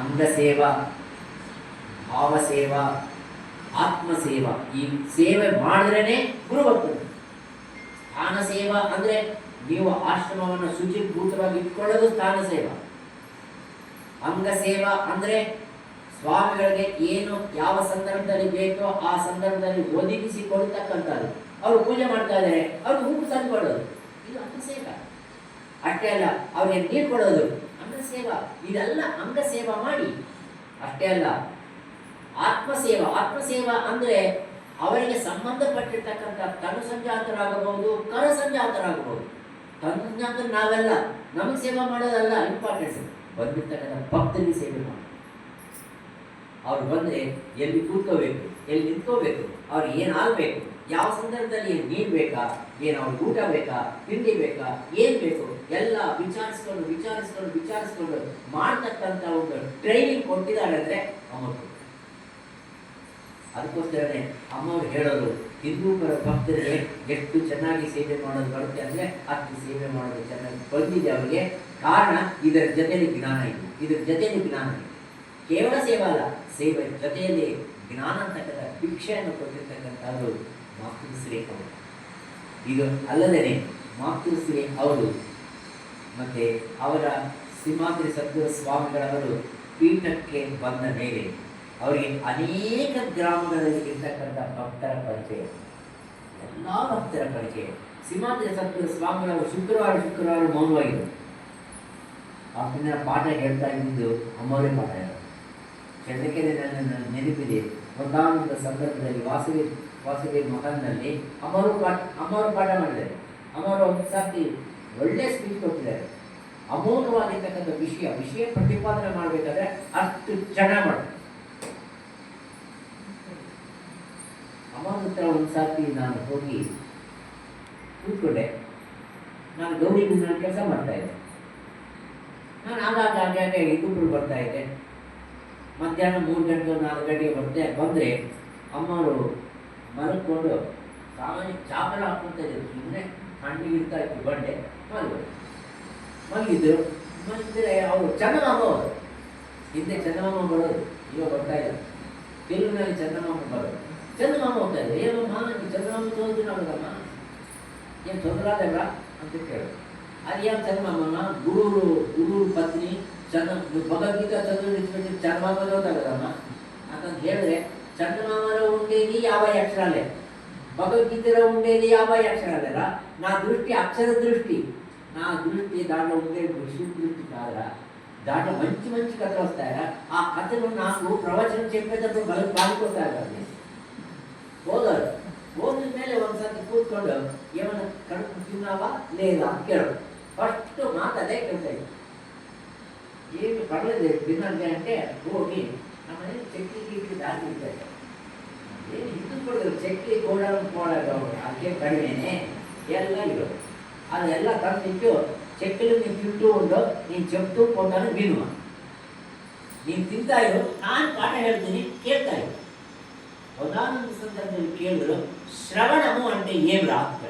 ಅಂಗಸೇವಾ, ಭಾವಸೇವಾ, ಆತ್ಮಸೇವಾ. ಈ ಸೇವೆ ಮಾಡಿದ್ರೇ ಗುರುಭಕ್ತರು. ಸ್ಥಾನ ಸೇವಾ ಅಂದರೆ ನೀವು ಆಶ್ರಮವನ್ನು ಶುಚಿಭೂತವಾಗಿ ಇಟ್ಕೊಳ್ಳೋದು ಸ್ಥಾನ ಸೇವಾ. ಅಂಗಸೇವಾ ಅಂದರೆ ಸ್ವಾಮಿಗಳಿಗೆ ಏನು ಯಾವ ಸಂದರ್ಭದಲ್ಲಿ ಬೇಕೋ ಆ ಸಂದರ್ಭದಲ್ಲಿ ಒದಗಿಸಿ ಕೊಡ್ತಕ್ಕಂಥದ್ದು. ಅವರು ಪೂಜೆ ಮಾಡ್ತಾ ಇದ್ದಾರೆ, ಅವ್ರಿಗೆ ಹೂವು ತಂದು ಕೊಡೋದು, ಇದು ಅಂಗಸೇವಾ. ಅಷ್ಟೇ ಅಲ್ಲ, ಅವ್ರಿಗೆ ನೀರು ಕೊಡೋದು ಅಂಗಸೇವಾ. ಇದೆಲ್ಲ ಅಂಗಸೇವಾ ಮಾಡಿ. ಅಷ್ಟೇ ಅಲ್ಲ, ಆತ್ಮಸೇವಾ. ಆತ್ಮಸೇವಾ ಅಂದರೆ ಅವರಿಗೆ ಸಂಬಂಧಪಟ್ಟಿರ್ತಕ್ಕಂಥ ತನು ಸಂಜಾತರಾಗಬಹುದು, ಕರ ಸಂಜಾತರಾಗಬಹುದು. ತನು ಸಂಜಾತ ನಾವೆಲ್ಲ ನಮಗೆ ಸೇವಾ ಮಾಡೋದಲ್ಲ ಇಂಪಾರ್ಟೆಂಟ್, ಬಂದಿರ್ತಕ್ಕಂಥ ಭಕ್ತರಿಗೆ ಸೇವೆ ಮಾಡಿ. ಅವ್ರು ಬಂದರೆ ಎಲ್ಲಿ ಕೂತ್ಕೋಬೇಕು, ಎಲ್ಲಿ ನಿಂತ್ಕೋಬೇಕು, ಅವ್ರಿಗೆ ಏನಾಗಬೇಕು, ಯಾವ ಸಂದರ್ಭದಲ್ಲಿ ಏನು ನೀರು ಬೇಕಾ, ಏನು ಅವ್ರಿಗೆ ಊಟ ಬೇಕಾ, ತಿಂಡಿ ಬೇಕಾ, ಏನು ಬೇಕು ಎಲ್ಲ ವಿಚಾರಿಸ್ಕೊಂಡು ಮಾಡ್ತಕ್ಕಂಥ ಒಂದು ಟ್ರೈನಿಂಗ್ ಕೊಟ್ಟಿದ್ದಾರೆ ಅಂದರೆ ಅಮ್ಮವ್ರು. ಅದಕ್ಕೋಸ್ಕರನೇ ಅಮ್ಮವ್ರು ಹೇಳೋದು, ಹಿಂದೂ ಭಕ್ತರಿಗೆ ಎಷ್ಟು ಚೆನ್ನಾಗಿ ಸೇವೆ ಮಾಡೋದು ಬರುತ್ತೆ ಅಂದರೆ ಅಷ್ಟು ಸೇವೆ ಮಾಡೋದು ಚೆನ್ನಾಗಿ ಬಂದಿದೆ ಅವರಿಗೆ. ಕಾರಣ ಇದರ ಜೊತೆಯಲ್ಲಿ ಜ್ಞಾನ ಇದೆ, ಇದರ ಜೊತೆಯಲ್ಲಿ ಜ್ಞಾನ ಇದೆ. ಕೇವಲ ಸೇವೆ ಅಲ್ಲ, ಸೇವೆ ಜೊತೆಯಲ್ಲಿ ಜ್ಞಾನ ಅಂತಕ್ಕಂಥ ಭಿಕ್ಷೆಯನ್ನು ಕೊಟ್ಟಿರ್ತಕ್ಕಂಥದ್ದು ಮಾತೃಶ್ರೀ ಅವರು. ಇದು ಅಲ್ಲದೇ ಮಾತೃಶ್ರೀ ಅವರು ಮತ್ತು ಅವರ ಸಿಂಹಾದ್ರಿ ಸದ್ಗುರು ಸ್ವಾಮಿಗಳವರು ಪೀಠಕ್ಕೆ ಬಂದ ಮೇಲೆ ಅವರಿಗೆ ಅನೇಕ ಗ್ರಾಮಗಳಲ್ಲಿ ಇರ್ತಕ್ಕಂಥ ಭಕ್ತರ ಪರಿಚಯ, ಎಲ್ಲ ಭಕ್ತರ ಪರಿಚಯ. ಸಿಂಹಾದ್ರಿ ಸದ್ಗುರು ಸ್ವಾಮಿಗಳವರು ಶುಕ್ರವಾರ ಮೌನವಾಗಿದ್ದರು. ಆ ದಿನ ಪಾಠ ಹೇಳ್ತಾ ಇದ್ದು ಅಮ್ಮವರೇ ಪಾಠ ಹೇಳೋದು. ಚಂದ್ರಕೆರೆ ನನ್ನ ನೆನಪಿದೆ, ಒಂದಾನೊಂದು ಸಂದರ್ಭದಲ್ಲಿ ವಾಸುದೇವ್ ಮಹಲ್ನಲ್ಲಿ ಅಮ್ಮವರು ಪಾಠ ಮಾಡಿದ್ದಾರೆ. ಅಮ್ಮವರು ಒಂದು ಸರ್ತಿ ಒಳ್ಳೆ ಸ್ಪೀಚ್ ಕೊಟ್ಟಿದ್ದಾರೆ. ಅಮೋಘವಾಗಿರ್ತಕ್ಕಂಥ ವಿಷಯ ಪ್ರತಿಪಾದನೆ ಮಾಡಬೇಕಾದ್ರೆ ಅಷ್ಟು ಚೆನ್ನಾಗಿ ಮಾಡ್ತಾರೆ. ಅಮ್ಮನ ಹತ್ರ ಒಂದು ಸರ್ತಿ ನಾನು ಹೋಗಿ ಕೂತ್ಕೊಂಡೆ. ನಾನು ಗೌರಿ ನಾನು ಕೆಲಸ ಮಾಡ್ತಾ ಇದ್ದೆ. ನಾನು ಆಗಾಗ ಇಬ್ಬರು ಬರ್ತಾ ಇದ್ದೆ. ಮಧ್ಯಾಹ್ನ 3 ಗಂಟೆ 4 ಗಂಟೆಗೆ ಬಂದರೆ ಅಮ್ಮವರು ಮಲ್ಕೊಂಡು ಸಾಮಾನ್ಯ ಚಾಪಲ ಹಾಕ್ಕೊಂತ ಇದ್ರು. ಸುಮ್ಮನೆ ಹಣ್ಣಿಗೆ ಇರ್ತಾ ಇತ್ತು ಬಂಡೆ, ಮಲಗಿದ್ರೆ ಅವರು ಚಂದಮಾಮ, ಅವರು ಹಿಂದೆ ಚಂದಮಾಮ ಬರೋದು, ಈಗ ಬರ್ತಾ ಇಲ್ಲ. ತೆಲುಗಿನಲ್ಲಿ ಚಂದಮಾಮ ಬರೋದು, ಚಂದಮಾಮ ಹೋಗ್ತಾ ಇದ್ರು. ಏನಮ್ಮ ನೀವು ಚಂದಮಾಮ ತೋರಿಸಿ ನೋಡೋದಮ್ಮ, ಏನು ತೊಂದರೆ ಅಲ್ಲ ಅಂತ ಕೇಳೋದು. ಅದು ಯಾವ ಚಂದಮಾಮನ ಗುರು ಪತ್ನಿ ಭಗವದ್ಗೀತಾ ಚಂದ್ರ ಚಂದಮಾಮ ಓದಾಗದಮ್ಮ ಅಂತಂದು ಹೇಳಿದ್ರೆ, ಚಂದಮಾಮರ ఉండేది 50 అక్షరాలే, భగవద్గీతలో ఉండేది 50 అక్షరాలేరా. నా దృష్టి అక్షర దృష్టి, నా దృష్టి దాంట్లో ఉండే విషయం దృష్టి కాదురా. దాంట్లో మంచి కథలు వస్తాయరా. ఆ కథలు నాకు ప్రవచనం చెప్పేటప్పుడు బాలిపోతారు కదా. ಹೋದರು, ಹೋದ ಮೇಲೆ ಒಂದ್ಸತಿ ಕೂತ್ಕೊಂಡು ಏಮನ್ನ ಕಡುಪು ತಿನ್ನಾವಾ లేదా ಕೇಳೋದು. ಫಸ್ಟ್ ಮಾತದೇ ಕೇಳ್ತಾ ಇತ್ತು. ಏನು ಪಡೆದಿದೆ ತಿನ್ನಂತೆ అంటే ಹೋಗಿ ನಮ್ಮನೆ ಚಕ್ಲಿ ದಾರಿ ಇರ್ತಾರೆ. ಏನು ಹಿಂದೂ ಕೊಡೋದು ಚಕ್ಲಿ ಕೋಡೋದು ಅದಕ್ಕೆ ಕಡಿಮೆನೆ ಎಲ್ಲ ಇರೋದು. ಅದೆಲ್ಲ ತಂದಿಟ್ಟು ಚಕ್ಲಿ ನೀನು ತಿಂಟು ಉಂಡು ನೀನು చెప్తూ పోతాను విను. ನೀನು ತಿಂತಾ ಇರು, ನಾನು ಪಾಠ ಹೇಳ್ತೀನಿ ಕೇಳ್ತಾ ಇರು. ಒಂದಾನೊಂದು ಸಂದರ್ಭದಲ್ಲಿ ಕೇಳಿದ್ರು, ಶ್ರವಣము అంటే ఏం రాదు.